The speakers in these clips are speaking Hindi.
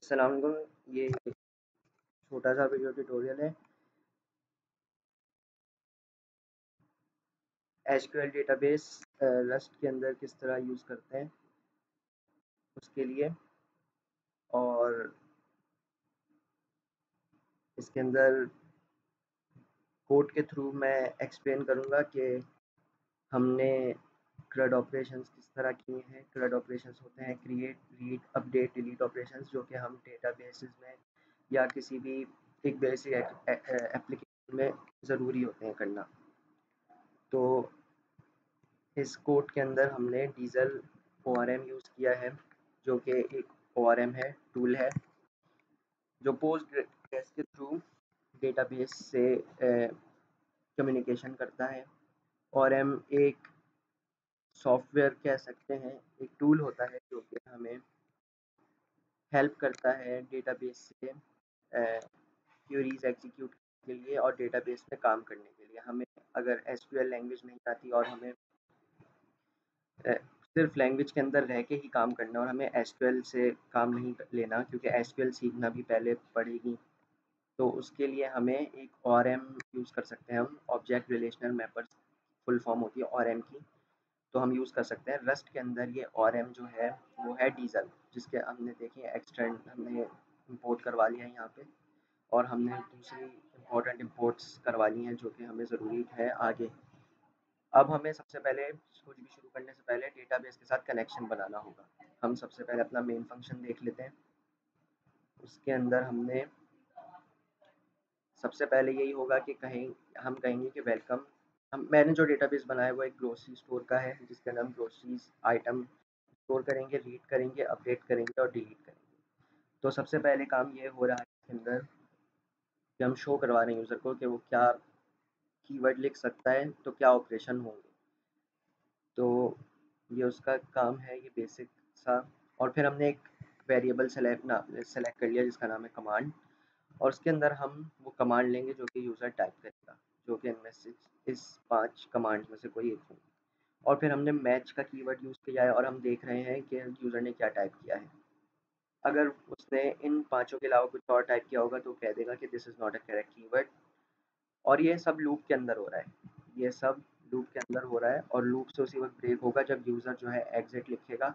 अस्सलाम वालेकुम। ये छोटा सा वीडियो ट्यूटोरियल है एसक्यूएल डेटाबेस रस्ट के अंदर किस तरह यूज़ करते हैं उसके लिए। और इसके अंदर कोड के थ्रू मैं एक्सप्लेन करूँगा कि हमने CRUD ऑपरेशंस किस तरह किए हैं। CRUD ऑपरेशंस होते हैं create, read, update, delete operations, जो कि हम डेटाबेसेस में या किसी भी एक बेसिक एप्लीकेशन में ज़रूरी होते हैं करना। तो इस कोड के अंदर हमने डीजल ORM यूज़ किया है, जो कि एक ORM है, टूल है जो पोस्टग्रेस के थ्रू डेटाबेस से कम्युनिकेशन करता है। ORM एक सॉफ्टवेयर कह सकते हैं, एक टूल होता है जो कि हमें हेल्प करता है डेटाबेस से क्वेरीज एग्जीक्यूट के लिए और डेटाबेस में काम करने के लिए। हमें अगर SQL लैंग्वेज नहीं आती और हमें सिर्फ लैंग्वेज के अंदर रह के ही काम करना और हमें SQL से काम नहीं लेना, क्योंकि SQL सीखना भी पहले पड़ेगी, तो उसके लिए हमें एक ORM यूज़ कर सकते हैं। हम object relational mappers full form होती है ORM की, तो हम यूज़ कर सकते हैं। रस्ट के अंदर ये ORM जो है वो है डीजल, जिसके हमने देखिए एक्सटेंड हमने इंपोर्ट करवा लिया है यहाँ पे, और हमने दूसरी इंपॉर्टेंट इंपोर्ट्स करवा ली हैं जो कि हमें ज़रूरी है आगे। अब हमें सबसे पहले कुछ भी शुरू करने से पहले डेटाबेस के साथ कनेक्शन बनाना होगा। हम सबसे पहले अपना मेन फंक्शन देख लेते हैं। उसके अंदर हमने सबसे पहले यही होगा कि हम कहेंगे कि वेलकम। मैंने जो डेटाबेस बनाया है वो एक ग्रोसरी स्टोर का है, जिसके अंदर हम ग्रोसरीज आइटम स्टोर करेंगे, रीड करेंगे, अपडेट करेंगे और डिलीट करेंगे। तो सबसे पहले काम ये हो रहा है इसके अंदर कि हम शो करवा रहे हैं यूज़र को कि वो क्या कीवर्ड लिख सकता है, तो क्या ऑपरेशन होंगे। तो ये उसका काम है, ये बेसिक सा। और फिर हमने एक वेरिएबल सेलेक्ट कर लिया जिसका नाम है कमांड, और उसके अंदर हम वो कमांड लेंगे जो कि यूज़र टाइप करेगा, जो कि इनमें से इस 5 कमांड में से कोई एक होगी। और फिर हमने मैच का कीवर्ड यूज़ किया है और हम देख रहे हैं कि यूज़र ने क्या टाइप किया है। अगर उसने इन पाँचों के अलावा कुछ और टाइप किया होगा तो कह देगा कि this is not a correct keyword. और ये सब लूप के अंदर हो रहा है, ये सब लूप के अंदर हो रहा है, और लूप से उसी वक्त ब्रेक होगा जब यूज़र जो है एग्जिट लिखेगा,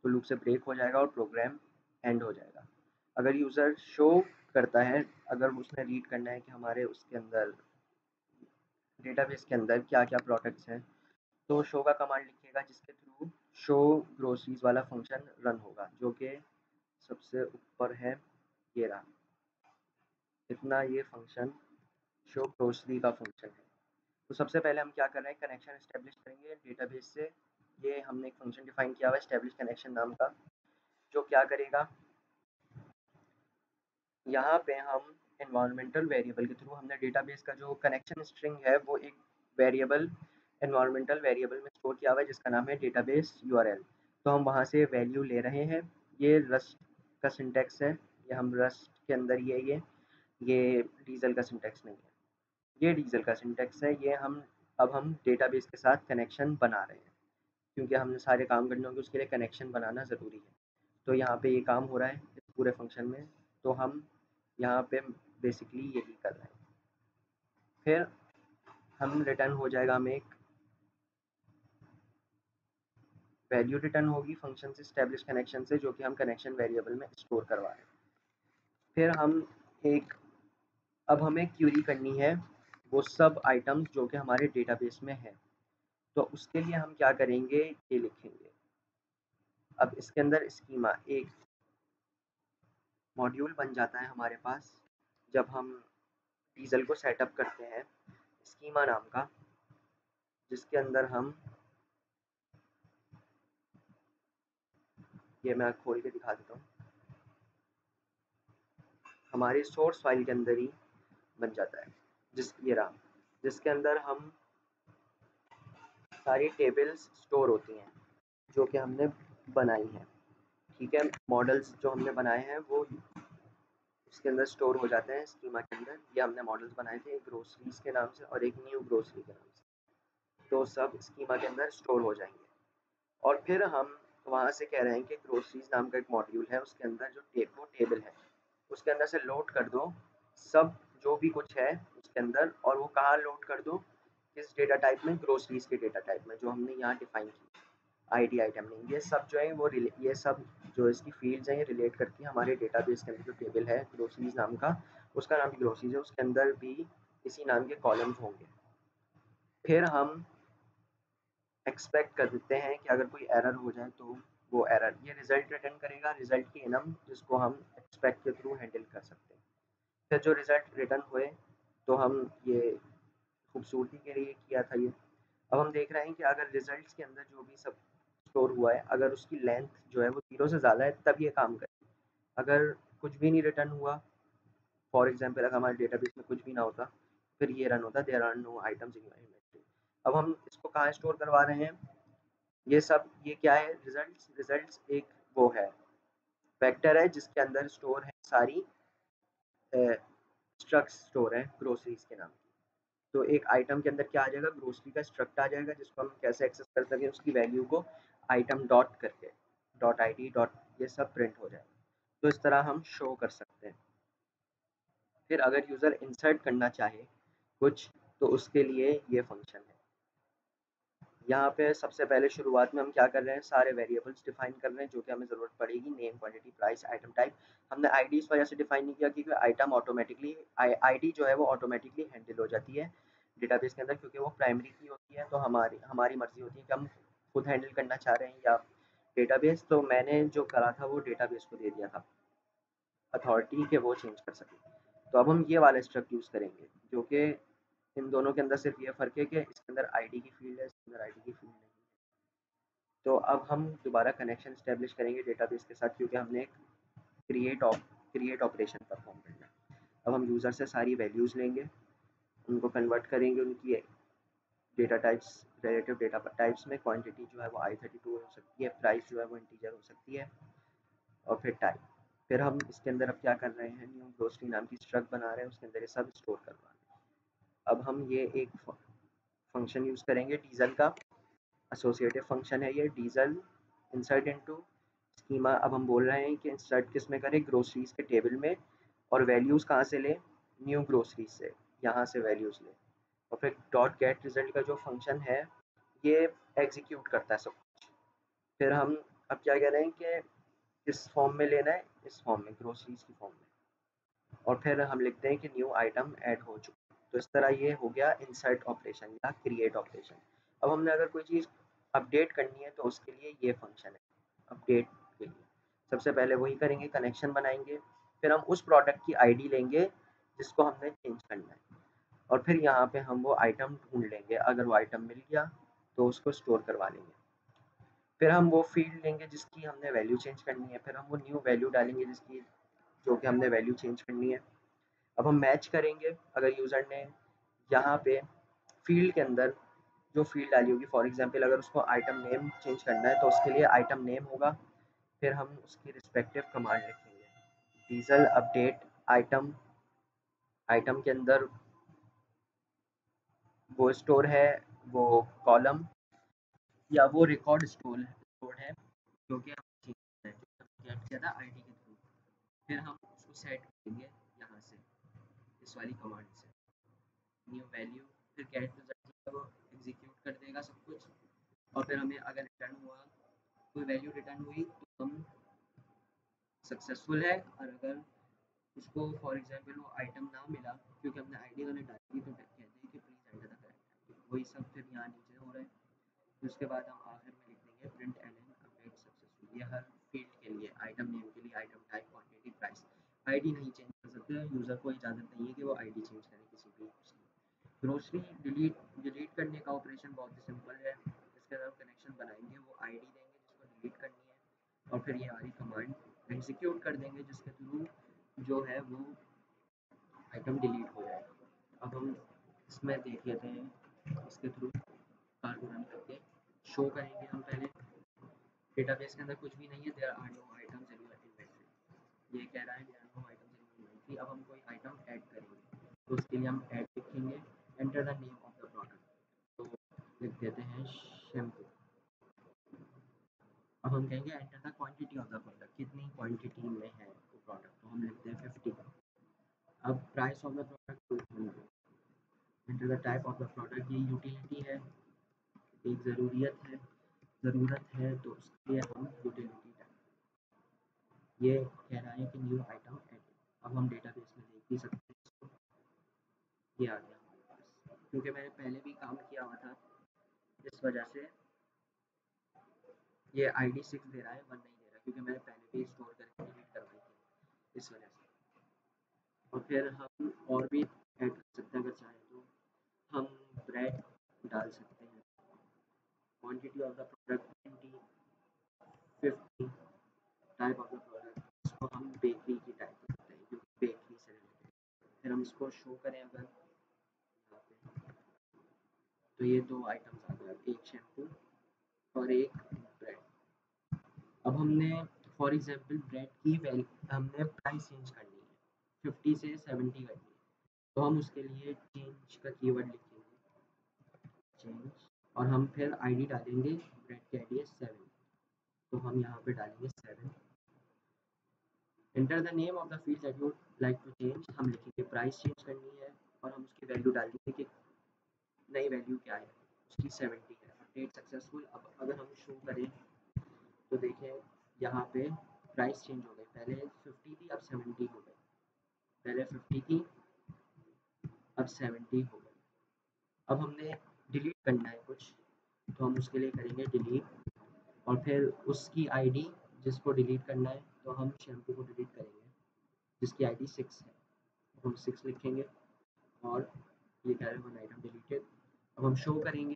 तो लूप से ब्रेक हो जाएगा और प्रोग्राम एंड हो जाएगा। अगर यूज़र शो करता है, अगर उसने रीड करना है कि हमारे उसके अंदर डेटाबेस के अंदर क्या क्या प्रोडक्ट्स हैं, तो शो का कमांड लिखेगा जिसके थ्रू शो ग्रोसरीज वाला फंक्शन रन होगा, जो कि सबसे ऊपर है, ये रहा। इतना ये फंक्शन शो ग्रोसरी का फंक्शन है। तो सबसे पहले हम क्या कर रहे हैं, कनेक्शन एस्टेब्लिश करेंगे डेटाबेस से। ये हमने एक फंक्शन डिफाइन किया हुआ है एस्टेब्लिश कनेक्शन नाम का, जो क्या करेगा, यहाँ पे हम एनवायरमेंटल वेरिएबल के थ्रू हमने डेटाबेस का जो कनेक्शन स्ट्रिंग है वो एक वेरिएबल एनवायरमेंटल वेरिएबल में स्टोर किया हुआ है जिसका नाम है डेटाबेस URL। तो हम वहाँ से वैल्यू ले रहे हैं। ये रस्ट का सिंटैक्स है, ये हम रस्ट के अंदर ये डीजल का सिंटैक्स नहीं है, ये डीजल का सिंटैक्स है। ये हम डेटाबेस के साथ कनेक्शन बना रहे हैं, क्योंकि हमने सारे काम करने होंगे उसके लिए कनेक्शन बनाना ज़रूरी है। तो यहाँ पे ये काम हो रहा है इस पूरे फंक्शन में, तो हम यहाँ पे बेसिकली यही कर रहे हैं। फिर हम रिटर्न हो जाएगा, हमें एक वैल्यू रिटर्न होगी फंक्शन से एस्टेब्लिश कनेक्शन से, जो कि हम कनेक्शन वेरिएबल में स्टोर करवा रहे हैं। फिर एक अब हमें क्यूरी करनी है वो सब आइटम्स जो कि हमारे डेटाबेस में है। तो उसके लिए हम क्या करेंगे, ये लिखेंगे। अब इसके अंदर स्कीमा एक मॉड्यूल बन जाता है हमारे पास जब हम डीजल को सेटअप करते हैं, स्कीमा नाम का, जिसके अंदर हम ये मैं खोल के दिखा देता हूँ, हमारी सोर्स फाइल के अंदर ही बन जाता है, ये रहा, जिसके अंदर हम सारी टेबल्स स्टोर होती हैं जो कि हमने बनाई हैं। ठीक है, मॉडल्स जो हमने बनाए हैं वो इसके अंदर स्टोर हो जाते हैं स्कीमा के अंदर। ये हमने मॉडल्स बनाए थे, एक ग्रोसरीज के नाम से और एक न्यू ग्रोसरी के नाम से, तो सब स्कीमा के अंदर स्टोर हो जाएंगे। और फिर हम वहाँ से कह रहे हैं कि ग्रोसरीज नाम का एक मॉड्यूल है, उसके अंदर जो वो टेबल है उसके अंदर से लोड कर दो सब जो भी कुछ है उसके अंदर, और वो कहाँ लोड कर दो, किस डेटा टाइप में, ग्रोसरीज के डेटा टाइप में जो हमने यहाँ डिफाइन की, आईडी आइटम नहीं, ये सब जो है वो ये सब जो इसकी फील्ड्स हैं ये रिलेट करती है हमारे डेटाबेस के अंदर जो टेबल है ग्रोसरीज नाम का, उसका नाम भी ग्रोसरीज है, उसके अंदर भी इसी नाम के कॉलम्स होंगे। फिर हम एक्सपेक्ट कर देते हैं कि अगर कोई एरर हो जाए तो वो एरर ये रिजल्ट रिटर्न करेगा, रिजल्ट की इनम जिसको हम एक्सपेक्ट के थ्रू हैंडल कर सकते हैं। फिर जो रिजल्ट रिटर्न हुए तो हम ये खूबसूरती के लिए किया था ये। अब हम देख रहे हैं कि अगर रिजल्ट्स के अंदर जो भी सब स्टोर हुआ है अगर उसकी लेंथ जो है वो 0 से ज़्यादा है तब ये काम करे। अगर कुछ भी नहीं रिटर्न हुआ, फॉर एग्जांपल अगर हमारे डेटाबेस में कुछ भी ना होता फिर ये रन होता there are no items in your inventory. अब हम इसको कहाँ स्टोर करवा रहे हैं, ये सब ये क्या है, रिजल्ट्स, रिजल्ट्स एक वो है वेक्टर है जिसके अंदर स्टोर है सारी स्ट्रक्स स्टोर है ग्रोसरीज के नाम की। तो एक आइटम के अंदर क्या आ जाएगा, ग्रोसरी का स्ट्रक्ट आ जाएगा जिसको हम कैसे एक्सेस कर सकें, उसकी वैल्यू को आइटम डॉट करके डॉट आई डी डॉट ये सब प्रिंट हो जाएगा। तो इस तरह हम शो कर सकते हैं। फिर अगर यूज़र इंसर्ट करना चाहे कुछ तो उसके लिए ये फंक्शन है। यहाँ पे सबसे पहले शुरुआत में हम क्या कर रहे हैं, सारे वेरिएबल्स डिफाइन कर रहे हैं जो कि हमें ज़रूरत पड़ेगी, name, quantity, price, item type. हमने आईडी इस वजह से डिफाइन नहीं किया क्योंकि आइटम ऑटोमेटिकली आईडी जो है वो ऑटोमेटिकली हैंडल हो जाती है डेटाबेस के अंदर, क्योंकि वो प्राइमरी की होती है। तो हमारी हमारी मर्जी होती है कि हम खुद हैंडल करना चाह रहे हैं या डेटाबेस। तो मैंने जो करा था वो डेटाबेस को दे दिया था अथॉरिटी के वो चेंज कर सके। तो अब हम ये वाला स्ट्रक्ट यूज़ करेंगे जो कि इन दोनों के अंदर सिर्फ ये फ़र्क है कि इसके अंदर आईडी की फील्ड है, इसके अंदर आईडी की फील्ड नहीं है। तो अब हम दोबारा कनेक्शन इस्टेब्लिश करेंगे डेटाबेस के साथ क्योंकि हमने एक क्रिएट ऑपरेशन परफॉर्म करना है। अब हम यूज़र से सारी वैल्यूज़ लेंगे, उनको कन्वर्ट करेंगे उनकी data types, relative data types में। क्वांटिटी जो है वो i32 हो सकती है, प्राइस जो है वो इंटीजर हो सकती है, और फिर टाइप। फिर हम इसके अंदर अब क्या कर रहे हैं, न्यू ग्रोसरी नाम की स्ट्रक्ट बना रहे हैं, उसके अंदर ये सब स्टोर करवा रहे हैं। अब हम ये एक फंक्शन यूज़ करेंगे डीजल का, एसोसिएटिव फंक्शन है ये डीजल इंसर्ट इनटू स्कीमा। अब हम बोल रहे हैं कि इंसर्ट किस में करें, ग्रोसरीज के टेबल में, और वैल्यूज़ कहाँ से लें, न्यू ग्रोसरीज से, यहाँ से वैल्यूज़ लें। और फिर डॉट गेट रिजल्ट का जो फंक्शन है ये एग्जीक्यूट करता है सब कुछ। फिर हम अब क्या कह रहे हैं कि इस फॉर्म में लेना है, इस फॉर्म में, ग्रोसरीज की फॉर्म में, और फिर हम लिखते हैं कि न्यू आइटम ऐड हो चुका। तो इस तरह ये हो गया इंसर्ट ऑपरेशन या क्रिएट ऑपरेशन। अब हमने अगर कोई चीज़ अपडेट करनी है तो उसके लिए ये फंक्शन है अपडेट के लिए। सबसे पहले वही करेंगे, कनेक्शन बनाएंगे, फिर हम उस प्रोडक्ट की आईडी लेंगे जिसको हमने चेंज करना है, और फिर यहाँ पे हम वो आइटम ढूंढ लेंगे। अगर वो आइटम मिल गया तो उसको स्टोर करवा लेंगे। फिर हम वो फील्ड लेंगे जिसकी हमने वैल्यू चेंज करनी है, फिर हम वो न्यू वैल्यू डालेंगे जिसकी जो कि हमने वैल्यू चेंज करनी है। अब हम मैच करेंगे, अगर यूज़र ने यहाँ पे फील्ड के अंदर जो फील्ड डाली होगी, फॉर एग्जांपल अगर उसको आइटम नेम चेंज करना है तो उसके लिए आइटम नेम होगा, फिर हम उसकी रिस्पेक्टिव कमांड लिखेंगे, डीजल अपडेट आइटम। आइटम के अंदर वो स्टोर है, वो कॉलम या वो रिकॉर्ड स्टोर है जो कि हम चेंज करना है, जो हमने गेट किया था आईडी के थ्रू। फिर हम उसको सेट करेंगे यहाँ से, इस वाली कमांड से, न्यू वैल्यू, फिर गेट रिजल्ट वो एग्जीक्यूट कर देगा सब कुछ। और फिर हमें अगर रिटर्न हुआ, कोई वैल्यू रिटर्न हुई तो हम सक्सेसफुल है, और अगर उसको फॉर एग्जांपल वो आइटम ना मिला क्योंकि हमने आईडी वाले डाली तो कहते हैं कि प्लीज़ एंटर द करेक्ट, वही सब फिर यहाँ नीचे हो रहा है। फिर उसके बाद हम आखिर में लिख देंगे प्रिंट एन अपडेट सक्सेसफुल। ये हर फील्ड के लिए, आइटम नेम के लिए, item type, quantity, price. ID नहीं चेंज कर सकते, यूज़र को इजाज़त नहीं है कि वो आईडी चेंज करें किसी भी उसकी। ग्रोसरी डिलीट करने का ऑपरेशन बहुत ही सिंपल है। इसके अंदर कनेक्शन बनाएंगे, वो आईडी देंगे जिसको डिलीट करनी है, और फिर ये वाली कमांड एग्जीक्यूट कर देंगे जिसके थ्रू जो है वो आइटम डिलीट हो जाएगा। अब हम इसमें देख लेते हैं इसके थ्रू कार को रन करके शो करेंगे। हम पहले डेटाबेस के अंदर कुछ भी नहीं है, there are no items in your inventory, ये कह रहा है there are no items in your inventory. अब हम कोई आइटम ऐड करेंगे तो उसके लिए हम ऐड लिखेंगे, enter the name of the product, तो लिख देते हैं शैम्पू। अब हम कहेंगे enter the quantity of the product, कितनी क्वांटिटी में है वो प्रोडक्ट, तो हम लिखते हैं 50। अब price of the product 200। Enter the type of the product, ये यूटिलिटी है, एक ज़रूरत है तो उसके लिए हम यूटिलिटी टाइप, ये कह रहा है कि न्यू आइटम एडिट। अब हम डेटाबेस में देख भी सकते हैं इसको, ये आ गया हमारे पास, क्योंकि मैंने पहले भी काम किया हुआ था इस वजह से ये ID 6 दे रहा है, 1 नहीं दे रहा, क्योंकि मैंने पहले भी स्टोर करके डिलीट कर दी थी इस वजह से। और फिर हम और भी ऐड कर सकते हैं अगर चाहें तो, हम ब्रेड डाल सकते हैं, quantity of the product 20, 50, type of the product, इसको हम बेकरी की टाइप करते हैं क्योंकि बेकरी से रिलेटेड। फिर हम इसको शो करें अगर यहाँ पे, तो ये 2 आइटम्स आ गए, एक शैम्पू और एक ब्रेड। अब हमने फॉर एग्जांपल ब्रेड की हमने प्राइस चेंज करनी है, 50 से 70 करनी है, तो हम उसके लिए चेंज का कीवर्ड लिखेंगे, चेंज, और हम फिर आईडी डालेंगे, ब्रेड की आईडी है 7, तो हम यहाँ पे डालेंगे 7। Enter the name of the field that you like to change, हम लिखेंगे प्राइस चेंज करनी है और हम उसकी वैल्यू डालेंगे कि नई वैल्यू क्या है, उसकी 70 है। Update successful. अब अगर हम शो करें तो देखें यहाँ पे प्राइस चेंज हो गई, पहले 50 थी अब 70 हो गई, पहले 50 थी अब 70 हो गई। अब हमने डिलीट करना है कुछ, तो हम उसके लिए करेंगे डिलीट, और फिर उसकी आईडी जिसको डिलीट करना है, तो हम शैम्पू को डिलीट करेंगे जिसकी आईडी 6 है, हम 6 लिखेंगे और ये कह रहे हैं 1 आइटम डिलीटेड। अब हम शो करेंगे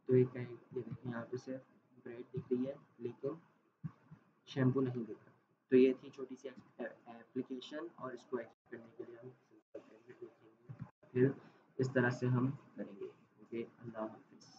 तो ये कहें, ये देखें यहाँ पे सिर्फ ब्रेड दिख रही है लेकिन शैम्पू नहीं दिख रहा। तो ये थी छोटी सी एप्लीकेशन, और इसको एक्सेस करने के लिए हम सिंपल एग्जिट लिखेंगे, फिर इस तरह से हम करेंगे। ओके, अल्लाह हाफिज़।